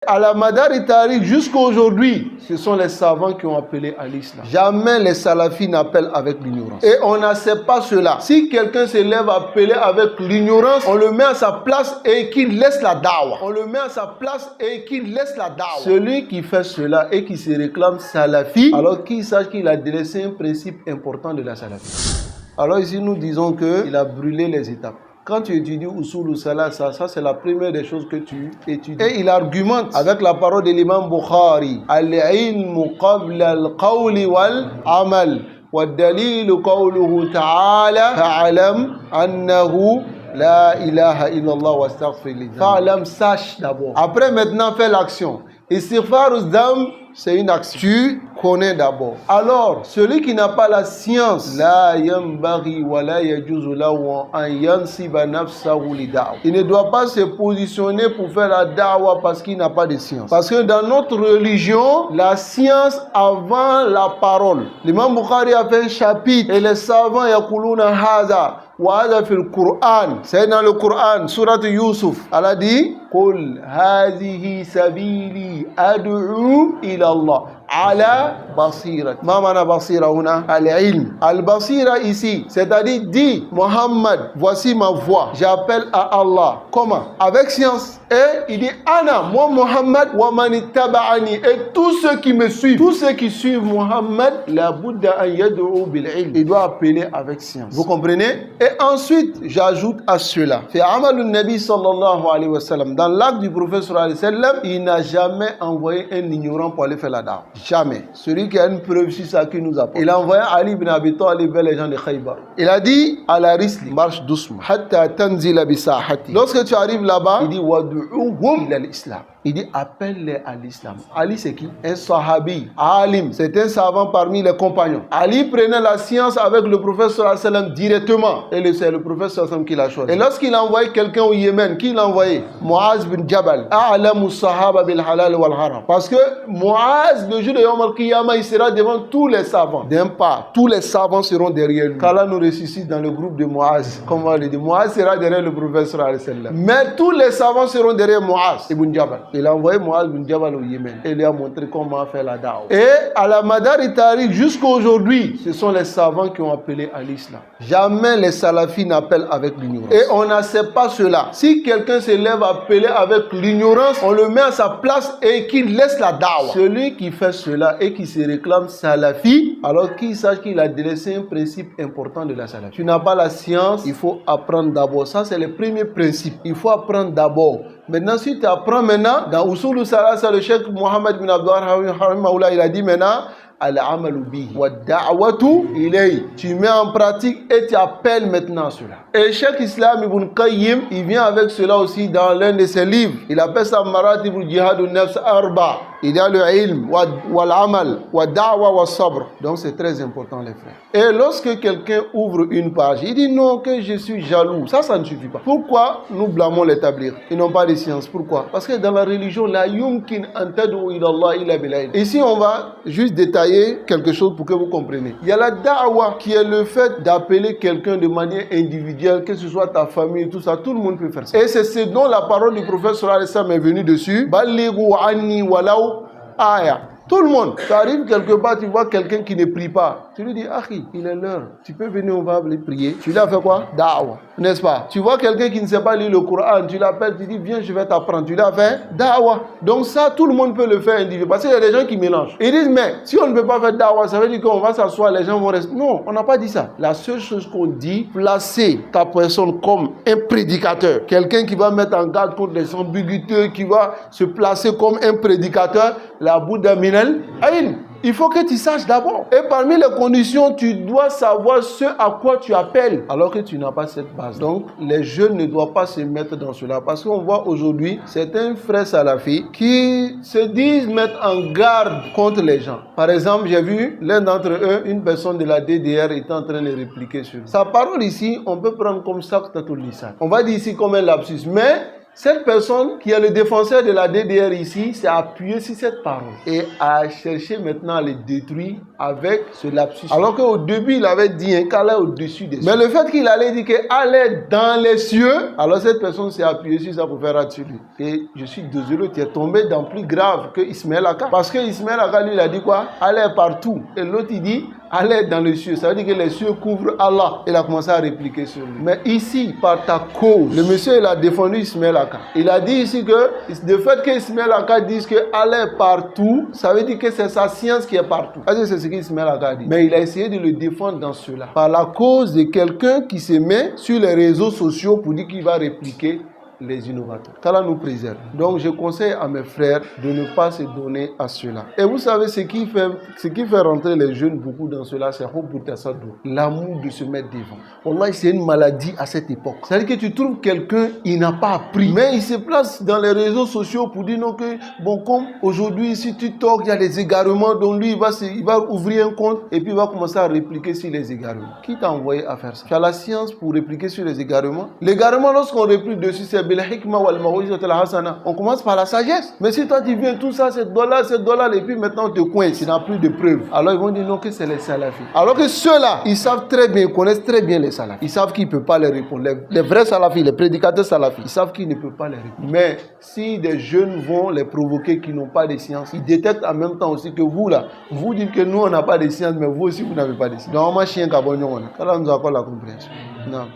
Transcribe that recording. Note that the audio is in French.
À la Madari Tariq, jusqu'à aujourd'hui, ce sont les savants qui ont appelé à l'islam. Jamais les salafis n'appellent avec l'ignorance. Et on n'accepte pas cela. Si quelqu'un se lève à appeler avec l'ignorance, on le met à sa place et qu'il laisse la da'wah. On le met à sa place et qu'il laisse la da'wah. Celui qui fait cela et qui se réclame salafi, alors qu'il sache qu'il a délaissé un principe important de la salafi. Alors ici, nous disons qu'il a brûlé les étapes. Quand tu étudies Usul Salah, ça c'est la première des choses que tu étudies. Et il argumente avec la parole de l'imam Bukhari. Al-ilmu qabla al-qawli wal-amal. Wa-dalilu qawluhu ta'ala. Fa'alam annahu la ilaha illallah wa astaghfir li. Fa'alam, sache d'abord. Après maintenant, fais l'action. Istighfar uz-dam, c'est une action. Tu connais d'abord. Alors, celui qui n'a pas la science, la yambaghi wa la yajuzu lahu an yansiba nafsahu li da'wa. Il ne doit pas se positionner pour faire la da'wa parce qu'il n'a pas de science. Parce que dans notre religion, la science avant la parole. L'imam Bukhari a fait un chapitre et les savants yaquluna hadha wa hadha fil Qur'an. C'est dans le Qur'an, sourate Yusuf. Elle a dit Qul hadhihi sabili ad'u ila Allah ala basira. Ma mana basira huna al-ilm. Al-basira ici, c'est-à-dire dit Muhammad, voici ma voix. J'appelle à Allah. Comment? Avec science. Et il dit Ana, moi Muhammad, wa man ittaba'ani, et tous ceux qui me suivent, tous ceux qui suivent Muhammad, la budda an yad'u bil ilm. Il doit appeler avec science. Vous comprenez? Et ensuite, j'ajoute à cela. Fi amalun nabi sallallahu alayhi wa sallam. Dans l'acte du prophète sallallahu alayhi wa sallam, il n'a jamais envoyé un ignorant pour aller faire la da'wah. Jamais. Celui qui a une preuve sur ça qui nous apporte. Il a envoyé Ali ibn Abi Talib vers les gens de Khaybar. Il a dit à la risli, marche doucement. Hatta tanzila bi sahati. Lorsque tu arrives là-bas, il dit wad'uhum ila l'islam. Il dit appelle-les à l'islam. Ali c'est qui? Un sahabi, alim. C'est un savant parmi les compagnons. Ali prenait la science avec le prophète sallallahu alayhi wa sallam directement. Et c'est le prophète sallallahu alayhi wa sallam qui l'a choisi. Et lorsqu'il a envoyé quelqu'un au Yémen, qui l'a envoyé? Muaz bin Jabal. A'lamu sahaba bil halal wal haram. Parce que Muaz, le jour de Yom al-Qiyamah, il sera devant tous les savants. D'un pas, tous les savants seront derrière lui. Qu'Allah nous ressuscite dans le groupe de Muaz. Comme on le dit, Muaz sera derrière le prophète sallallahu alayhi wa sallam. Mais tous les savants seront derrière Muaz ibn Jabal. Il a envoyé Muaz bin Jabal au Yémen et lui a montré comment faire la da'wah. Et à la Madari Tariq, jusqu'à aujourd'hui, ce sont les savants qui ont appelé à l'islam. Jamais les salafis n'appellent avec l'ignorance. Et on n'accepte pas cela. Si quelqu'un se lève à appeler avec l'ignorance, on le met à sa place et qu'il laisse la da'wah. Celui qui fait cela et qui se réclame salafi, alors qu'il sache qu'il a délaissé un principe important de la salafi. Tu n'as pas la science, il faut apprendre d'abord. Ça, c'est le premier principe. Il faut apprendre d'abord. Maintenant, si tu apprends maintenant, dans Usul Salah, le cheikh Mohammed bin Abdullah, il a dit maintenant, al-amalu bihi wa da'watu ilayhi. Tu mets en pratique et tu appelles maintenant cela. Et Cheikh Islam Ibn Qayyim, il vient avec cela aussi dans l'un de ses livres. Il appelle ça Maratibul Jihad an-Nafs Arba. Il y a le ilm, wal-amal, wa da'wa wa sabr. Donc c'est très important les frères. Et lorsque quelqu'un ouvre une page, il dit non, que je suis jaloux. Ça ne suffit pas. Pourquoi nous blâmons l'établir? Ils n'ont pas de science. Pourquoi? Parce que dans la religion, la yumkin an tad'u ila Allah illa bil ilm. Ici, on va juste détailler quelque chose pour que vous compreniez. Il y a la da'wa qui est le fait d'appeler quelqu'un de manière individuelle, que ce soit ta famille, tout ça, tout le monde peut faire ça. Et c'est ce dont la parole du prophète sallallahu alayhi wa sallam est venue dessus. Balighu anni walau aya. Tout le monde. Tu arrives quelque part, tu vois quelqu'un qui ne prie pas. Tu lui dis, Akhi, il est l'heure. Tu peux venir, on va aller prier. Tu lui as fait quoi? Da'wa. N'est-ce pas? Tu vois quelqu'un qui ne sait pas lire le Coran, tu l'appelles, tu dis, viens, je vais t'apprendre. Tu lui as fait da'wa. Donc ça, tout le monde peut le faire individuellement. Parce qu'il y a des gens qui mélangent. Ils disent, mais si on ne peut pas faire da'wa, ça veut dire qu'on va s'asseoir, les gens vont rester. Non, on n'a pas dit ça. La seule chose qu'on dit, placer ta personne comme un prédicateur. Quelqu'un qui va mettre en garde contre les ambiguïtés, qui va se placer comme un prédicateur, la Bouddha minel. Il faut que tu saches d'abord. Et parmi les conditions, tu dois savoir ce à quoi tu appelles. Alors que tu n'as pas cette base. Donc, les jeunes ne doivent pas se mettre dans cela. Parce qu'on voit aujourd'hui certains frères salafis qui se disent mettre en garde contre les gens. Par exemple, j'ai vu l'un d'entre eux, une personne de la DDR, était en train de répliquer sur lui. Sa parole ici, on peut prendre comme ça, on va dire ici comme un lapsus. Mais Cette personne qui est le défenseur de la DDR ici s'est appuyé sur cette parole et a cherché maintenant à les détruire avec ce lapsus. Alors qu'au début, il avait dit qu'Allah est au-dessus des cieux. Mais le fait qu'il allait dire qu'Allah est dans les cieux, alors cette personne s'est appuyée sur ça pour faire attirer. Et je suis désolé, tu es tombé dans plus grave que Ismaël Aka. Parce que Ismaël Aka, lui, il a dit quoi? Allah est partout. Et l'autre, il dit Allah est dans les cieux. Ça veut dire que les cieux couvrent Allah. Il a commencé à répliquer sur lui. Mais ici, par ta cause, le monsieur, il a défendu Ismaël Aka. Il a dit ici que le fait que Ismaël Aka dise que Allah est partout, ça veut dire que c'est sa science qui est partout. C'est ce qu'Ismaël Aka a dit. Mais il a essayé de le défendre dans cela. Par la cause de quelqu'un qui se met sur les réseaux sociaux pour dire qu'il va répliquer les innovateurs. Qu'Allah nous préserve. Donc je conseille à mes frères de ne pas se donner à cela. Et vous savez ce qui fait rentrer les jeunes beaucoup dans cela, c'est l'amour de se mettre devant. Wallah, c'est une maladie à cette époque. C'est-à-dire que tu trouves quelqu'un, il n'a pas appris, mais il se place dans les réseaux sociaux pour dire non que, bon, comme aujourd'hui ici TikTok, il y a des égarements, donc lui il va ouvrir un compte et puis il va commencer à répliquer sur les égarements. Qui t'a envoyé à faire ça? Tu as la science pour répliquer sur les égarements? L'égarement, lorsqu'on réplique dessus, c'est on commence par la sagesse. Mais si toi tu viens tout ça, c'est dollar, et puis maintenant on te coince, tu n'as plus de preuves. Alors ils vont dire non que c'est les salafis. Alors que ceux-là, ils savent très bien, ils connaissent très bien les salafis. Ils savent qu'ils ne peuvent pas les répondre. Les vrais salafis, les prédicateurs salafis, ils savent qu'ils ne peuvent pas les répondre. Mais si des jeunes vont les provoquer qui n'ont pas de science, ils détectent en même temps aussi que vous là, vous dites que nous on n'a pas de science, mais vous aussi vous n'avez pas de science. Normalement, chien cabagnon, on a. Alors nous avons la compréhension. Non.